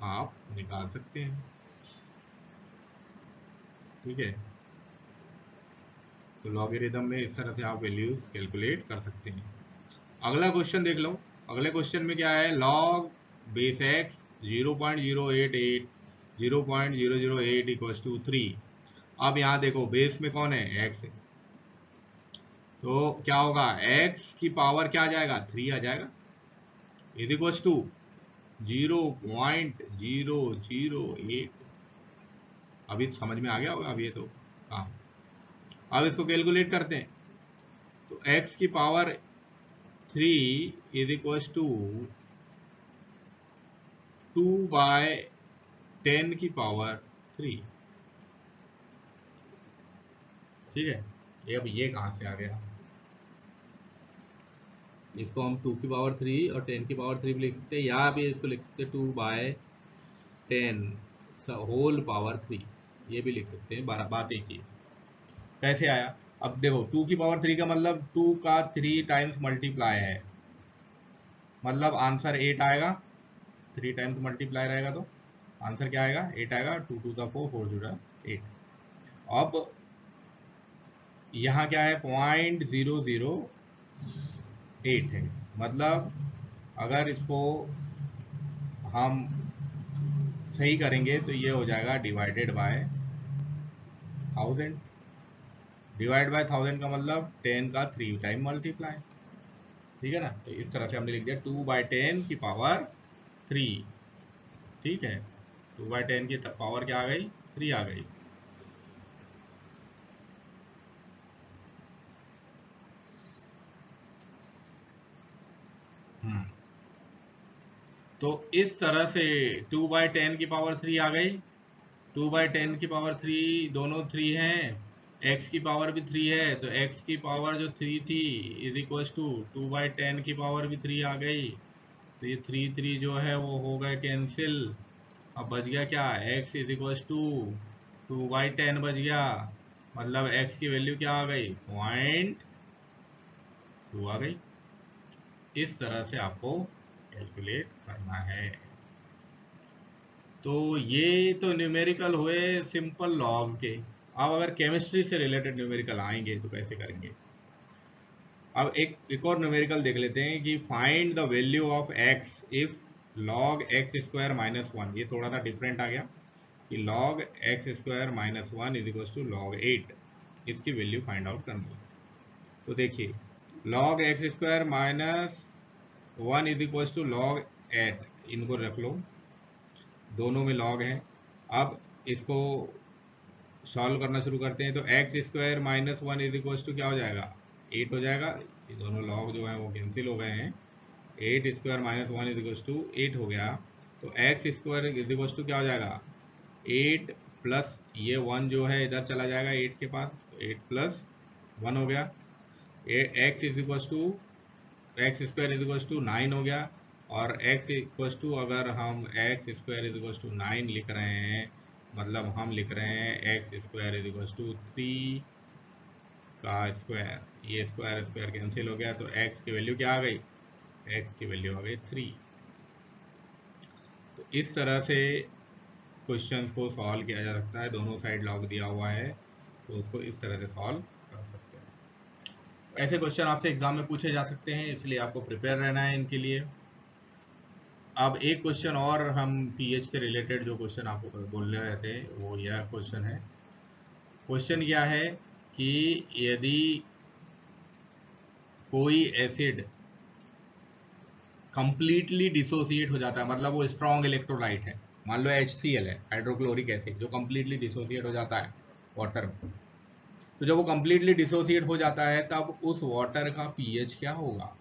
आप निकाल सकते हैं, ठीक है। तो लॉगरिथम में इस तरह से आप वैल्यूज कैलकुलेट कर सकते हैं। अगला क्वेश्चन देख लो, अगले क्वेश्चन में क्या है, log base x 0.088 0.008 equal to 3। अब यहाँ देखो बेस में कौन है, x है, तो क्या होगा, x की पावर क्या आ जाएगा, 3 आ जाएगा, इज इक्वल टू 0.008। अभी समझ में आ गया होगा, अब ये तो हाँ। अब इसको कैलकुलेट करते हैं, तो x की पावर 3 इज इक्वल टू 2/10 की पावर 3, ठीक है। ये अब ये कहाँ से आ गया, इसको हम 2 की पावर 3 और 10 की पावर 3 भी लिख सकते हैं, या भी इसको लिख सकते हैं 2/10 होल पावर 3, ये भी लिख सकते हैं, बात एक ही। कैसे आया, अब देखो 2 की पावर 3 का मतलब 2 का 3 टाइम्स मल्टीप्लाई है, मतलब आंसर 8 आएगा, 3 टाइम्स मल्टीप्लाई रहेगा तो आंसर क्या आएगा? 8 आएगा। 2 टू द 4, 4 टू द 8। अब यहाँ क्या है? 0.008 है। मतलब अगर इसको हम सही करेंगे तो ये हो जाएगा डिवाइडेड बाय 1000। डिवाइड बाय 1000 का मतलब 10 का 3 टाइम मल्टीप्लाई। ठीक है ना? तो इस तरह से हमने लिख दिया 2/10 की पावर 3। ठीक है, 2/10 की पावर क्या आ गई? 3 आ गई। हम्म तो इस तरह से 2/10 की पावर 3 आ गई। 2/10 की पावर 3, दोनों 3 हैं। x की पावर भी 3 है, तो x की पावर जो 3 थी इज इक्वल टू 2/10 की पावर भी 3 आ गई। तो ये 3 जो है वो हो गए कैंसिल। अब बच गया क्या? x इज इक्वल टू 2/10 बच गया। मतलब x की वैल्यू क्या आ गई? 0.2 आ गई। इस तरह से आपको कैलकुलेट करना है। तो ये तो न्यूमेरिकल हुए सिंपल लॉग के। अब अगर केमिस्ट्री से रिलेटेड न्यूमेरिकल आएंगे तो कैसे करेंगे? अब एक और न्यूमेरिकल देख लेते हैं कि find the value of x if log x square minus 1। ये थोड़ा सा डिफरेंट आ गया कि log x square minus 1 is equal to log 8। इसकी वैल्यू फाइंड आउट करनी है। तो देखिए, log x square minus 1 is equal to log 8, इनको रख लो, दोनों में log है। अब इसको सॉल्व करना शुरू करते हैं। तो X square minus 1 is equal to क्या हो जाएगा? 8 हो जाएगा। ये दोनों लॉग जो है वो कैंसिल हो गए हैं। 8 square minus 1 is equal to 8 हो गया। तो X square is equal to क्या हो जाएगा? 8 प्लस ये 1 जो है इधर चला जाएगा 8 के पास, तो 8 प्लस 1 हो गया। X is equal to X square is equal to 9 हो गया। और x इक्वल टू, अगर हम X square is equal to 9 लिख रहे हैं, मतलब हम लिख रहे हैं X square is equal to 3 का स्क्वायर। ये स्क्वायर स्क्वायर कैंसिल हो गया, तो x की वैल्यू क्या आ गई? x की वैल्यू आ गई 3। तो इस तरह से क्वेश्चंस को सॉल्व किया जा सकता है। दोनों साइड लॉग दिया हुआ है तो उसको इस तरह से सॉल्व कर सकते हैं। तो ऐसे क्वेश्चन आपसे एग्जाम में पूछे जा सकते हैं, इसलिए आपको प्रिपेयर रहना है इनके लिए। अब एक क्वेश्चन और हम पीएच से रिलेटेड जो क्वेश्चन आपको बोल रहे थे वो यह क्वेश्चन है। क्वेश्चन क्या है कि यदि कोई एसिड कंप्लीटली डिसोसिएट हो जाता है, मतलब वो स्ट्रॉन्ग इलेक्ट्रोलाइट है, मान लो HCl है, हाइड्रोक्लोरिक एसिड, जो कंप्लीटली डिसोसिएट हो जाता है वाटर में। तो जब वो कंप्लीटली डिसोसिएट हो जाता है तब उस वाटर का पीएच क्या होगा?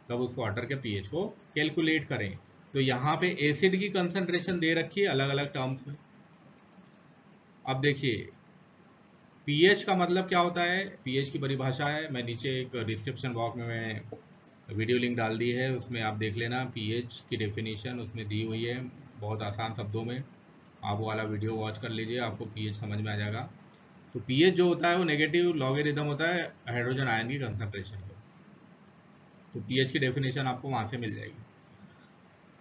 तब उस वाटर के पीएच को कैलकुलेट करें। तो यहाँ पे एसिड की कंसंट्रेशन दे रखी है अलग अलग टर्म्स में। अब देखिए, पीएच का मतलब क्या होता है? पीएच की परिभाषा है, मैं नीचे एक डिस्क्रिप्शन बॉक्स में मैं वीडियो लिंक डाल दी है, उसमें आप देख लेना। पीएच की डेफिनेशन उसमें दी हुई है बहुत आसान शब्दों में। आप वो वाला वीडियो वॉच कर लीजिए, आपको पीएच समझ में आ जाएगा। तो पीएच जो होता है वो नेगेटिव लॉगरिथम होता है हाइड्रोजन आयन की कंसंट्रेशन का। तो पीएच की डेफिनेशन आपको वहां से मिल जाएगी।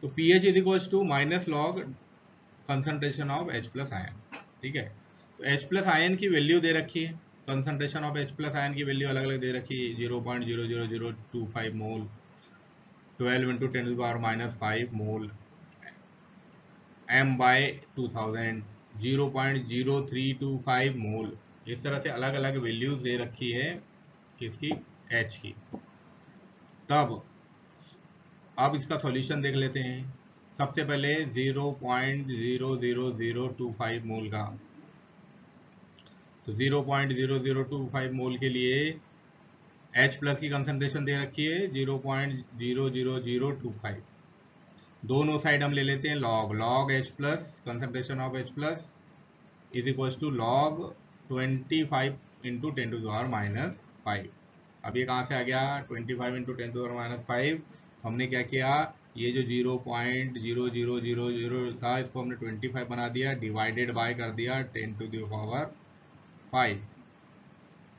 तो pH is equal to minus log concentration of H plus ion. ठीक है, तो H प्लस आयन की वैल्यू दे रखी है, concentration of H plus ion की वैल्यू अलग अलग दे रखी है, 0.00025 mole, 12 into 10⁻⁵ mole, m by 2000, 0.0325 mole. इस तरह से अलग अलग वैल्यूज दे रखी है किसकी? H की। तब अब इसका सॉल्यूशन देख लेते हैं। सबसे पहले 0.00025 मोल का, तो 0.0025 मोल के लिए H प्लस की कंसंट्रेशन दे रखी है 0.00025। दोनों साइड हम ले लेते हैं log, log H plus, concentration of H plus is equal to log 25 into 10⁻⁵। अब ये कहाँ से आ गया? 25 इंटू 10⁻⁵। हमने क्या किया? ये जो 0.0000 था इसको हमने 25 बना दिया, डिवाइडेड बाय कर दिया 10⁻⁵,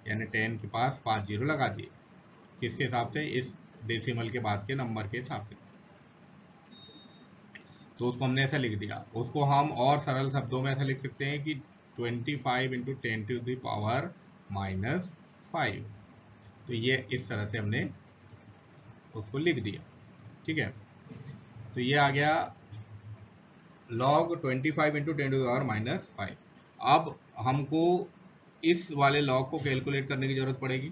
यानी 10 के पास 5 जीरो लगा दिए। किसके हिसाब से? इस डेसिमल के बाद के नंबर के हिसाब से। तो उसको हमने ऐसा लिख दिया। उसको हम और सरल शब्दों में ऐसा लिख सकते हैं कि 25 इंटू 10⁻⁻⁵। तो ये इस तरह से हमने उसको लिख दिया। ठीक है, तो ये आ गया log 25 इंटू 10⁻⁻⁵। अब हमको इस वाले log को कैलकुलेट करने की जरूरत पड़ेगी।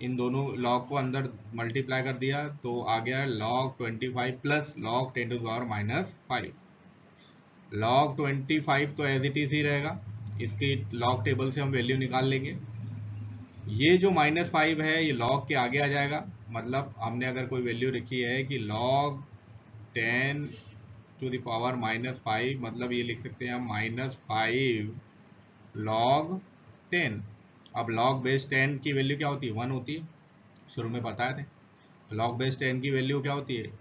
इन दोनों log को अंदर मल्टीप्लाई कर दिया तो आ गया log 25 प्लस log 10⁻⁵। log 25 तो एज इट इज ही रहेगा, इसकी log टेबल से हम वैल्यू निकाल लेंगे। ये जो -5 है ये log के आगे आ जाएगा, मतलब हमने अगर कोई वैल्यू रखी है कि log 10 टू द पावर -5, मतलब ये लिख सकते हैं हम -5 log 10। अब log बेस 10 की वैल्यू क्या होती है? 1 होती है, शुरू में बताए थे। log बेस 10 की वैल्यू क्या होती है?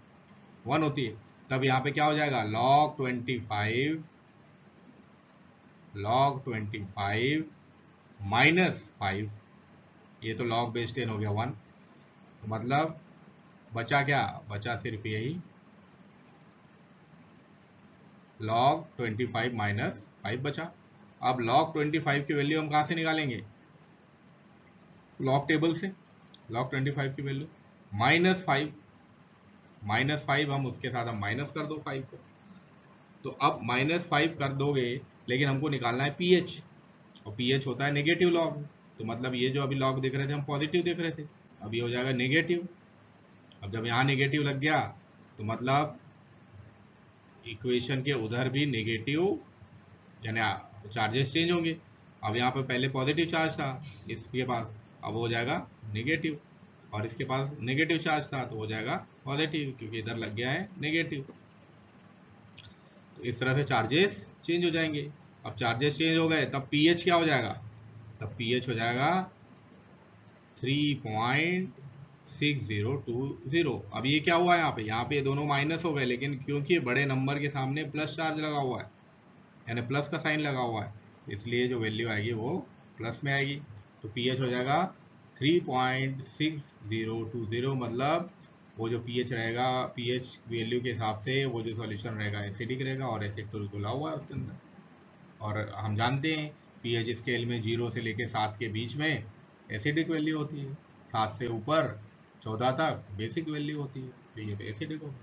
1 होती है। तब यहाँ पे क्या हो जाएगा? log 25 -5, ये तो log बेस 10 हो गया 1। तो मतलब बचा क्या? बचा सिर्फ यही log 25 -5 बचा। अब log 25 की वैल्यू हम कहाँ से निकालेंगे? लॉग टेबल से। log 25 की वैल्यू -5 हम उसके साथ हम माइनस कर दो 5 को। तो अब -5 कर दोगे, लेकिन हमको निकालना है पीएच, और पीएच होता है नेगेटिव लॉग। तो मतलब ये जो अभी लॉग देख रहे थे हम पॉजिटिव देख रहे थे, अब ये हो जाएगा नेगेटिव। अब जब यहाँ नेगेटिव लग गया तो मतलब इक्वेशन के उधर भी नेगेटिव, यानी चार्जेस चेंज होंगे। अब यहाँ पे पहले पॉजिटिव चार्ज था इसके पास, अब हो जाएगा नेगेटिव, और इसके पास नेगेटिव चार्ज था तो हो जाएगा पॉजिटिव, क्योंकि इधर लग गया है नेगेटिव। तो इस तरह से चार्जेस चेंज हो जाएंगे। अब चार्जेस चेंज हो गए तब पीएच क्या हो जाएगा? तब पीएच हो जाएगा 3.6020। अब ये क्या हुआ यहाँ पे? यहाँ पे दोनों माइनस हो गए, लेकिन क्योंकि बड़े नंबर के सामने प्लस चार्ज लगा हुआ है, यानी प्लस का साइन लगा हुआ है, तो इसलिए जो वैल्यू आएगी वो प्लस में आएगी। तो पीएच हो जाएगा 3.6020। मतलब वो जो पीएच रहेगा, पीएच वैल्यू के हिसाब से वो जो सॉल्यूशन रहेगा एसिडिक रहेगा, और एसिड तो घुला हुआ है उसके अंदर। और हम जानते हैं पीएच स्केल में 0 से लेके 7 के बीच में एसिडिक वैल्यू होती है, 7 से ऊपर 14 तक बेसिक वैल्यू होती है, तो ये तो एसिडिक होगा।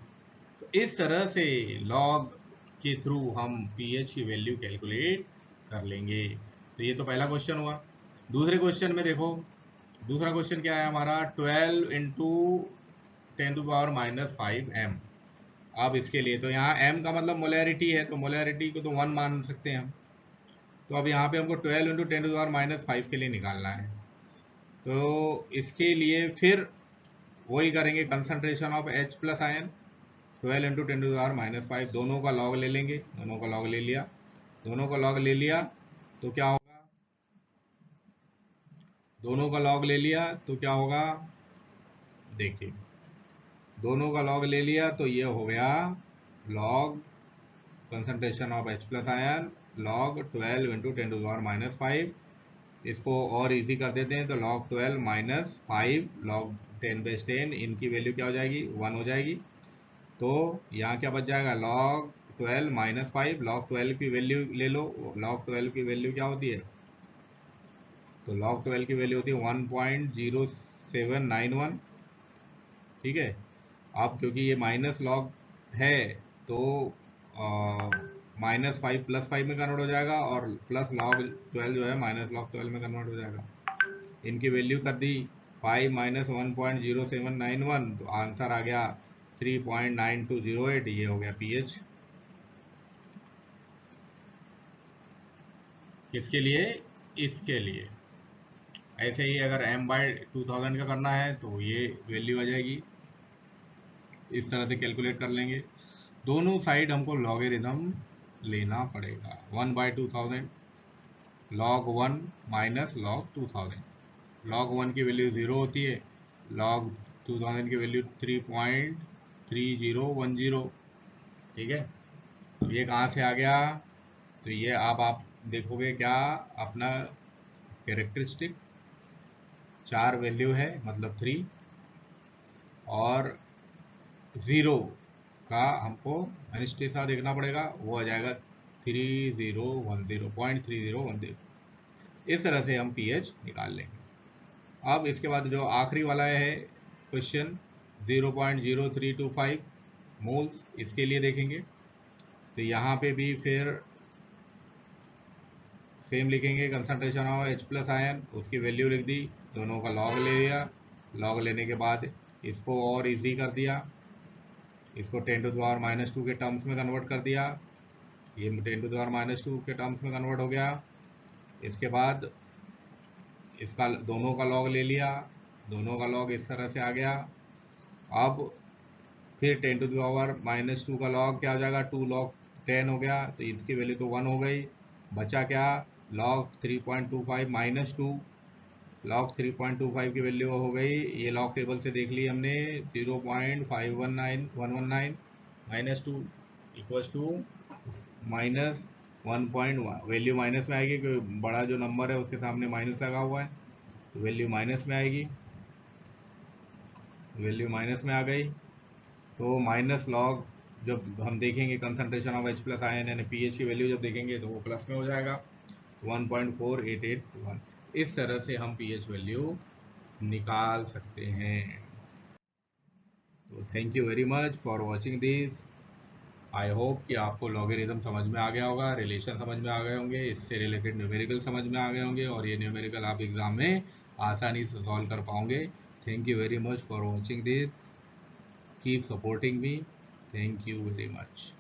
तो इस तरह से लॉग के थ्रू हम पीएच की वैल्यू कैलकुलेट कर लेंगे। तो ये तो पहला क्वेश्चन हुआ। दूसरे क्वेश्चन में देखो, दूसरा क्वेश्चन क्या है हमारा? 12 इंटू 10⁻⁻5 m। अब इसके लिए तो यहाँ m का मतलब मोलैरिटी है, तो मोलैरिटी को तो 1 मान सकते हैं हम। तो अब यहाँ पे हमको 12 इंटू 10⁻⁵ के लिए निकालना है। तो इसके लिए फिर वही करेंगे, concentration of H plus ion. 12 into 10⁻⁵, दोनों का लॉग ले लेंगे, दोनों का लॉग ले लिया, दोनों का लॉग ले लिया तो क्या होगा? दोनों का लॉग ले लिया तो क्या होगा? देखिए, दोनों का लॉग ले लिया तो ये हो गया log concentration of H plus ion log 12 into 10⁻⁵। इसको और इजी कर देते हैं तो log 12 -5 log 10/10, इनकी वैल्यू क्या हो जाएगी? 1 हो जाएगी। तो यहाँ क्या बच जाएगा? log 12 -5, log 12 की वैल्यू ले लो, log 12 की वैल्यू क्या होती है? तो log 12 की वैल्यू होती है 1.0791। ठीक है, अब क्योंकि ये माइनस लॉग है तो -5 +5 में कन्वर्ट हो जाएगा, और प्लस log 12 जो है माइनस log 12 में कन्वर्ट हो जाएगा। इनकी वैल्यू कर दी 5 - 1.0791, तो आंसर आ गया 3.9208। ये हो गया पीएच। किसके लिए? इसके लिए। ऐसे ही अगर m/2000 का करना है तो ये वैल्यू आ जाएगी, इस तरह से कैलकुलेट कर लेंगे। दोनों साइड हमको लॉगरिथम लेना पड़ेगा। 1/2000 log 1 माइनस log 2000। log 1 की वैल्यू 0 होती है, log 2000 की वैल्यू 3.3010। ठीक है, अब ये कहाँ से आ गया? तो ये अब आप देखोगे क्या, अपना कैरेक्टरिस्टिक 4 वैल्यू है मतलब 3, और 0 का हमको अनिश्चित हिस्सा देखना पड़ेगा, वो आ जाएगा 3010.3010। इस तरह से हम पीएच निकाल लेंगे। अब इसके बाद जो आखिरी वाला है क्वेश्चन 0.0325 मोल्स, इसके लिए देखेंगे तो यहाँ पे भी फिर सेम लिखेंगे, concentration of H plus ion, उसकी वैल्यू लिख दी, दोनों का लॉग ले लिया, लॉग लेने के बाद इसको और इजी कर दिया, इसको 10⁻⁻² के टर्म्स में कन्वर्ट कर दिया, ये 10⁻⁻² के टर्म्स में कन्वर्ट हो गया। इसके बाद इसका दोनों का लॉग ले लिया, दोनों का लॉग इस तरह से आ गया। अब फिर 10⁻⁻² का लॉग क्या हो जाएगा, 2 log 10 हो गया, तो इसकी वैल्यू तो 1 हो गई, बचा क्या, log 3.25 माइनस 2, log 3.25 की वैल्यू हो गई, ये लॉग टेबल से देख ली हमने, 0.519119 minus 2 equals to minus 1.1, value minus में आएगी क्योंकि बड़ा जो नंबर है उसके सामने माइनस लगा हुआ है, तो वैल्यू माइनस में आएगी, वैल्यू माइनस में आ गई। तो माइनस लॉग जब हम देखेंगे concentration of H plus ion यानी पीएच की वैल्यू जब देखेंगे तो वो प्लस में हो जाएगा, 1.4881। इस तरह से हम पीएच वैल्यू निकाल सकते हैं। तो thank you very much for watching this. I hope कि आपको लॉगरिथम समझ में आ गया होगा, रिलेशन समझ में आ गए होंगे, इससे रिलेटेड न्यूमेरिकल समझ में आ गए होंगे और ये न्यूमेरिकल आप एग्जाम में आसानी से सॉल्व कर पाओगे। Thank you very much for watching this, keep supporting me, thank you very much.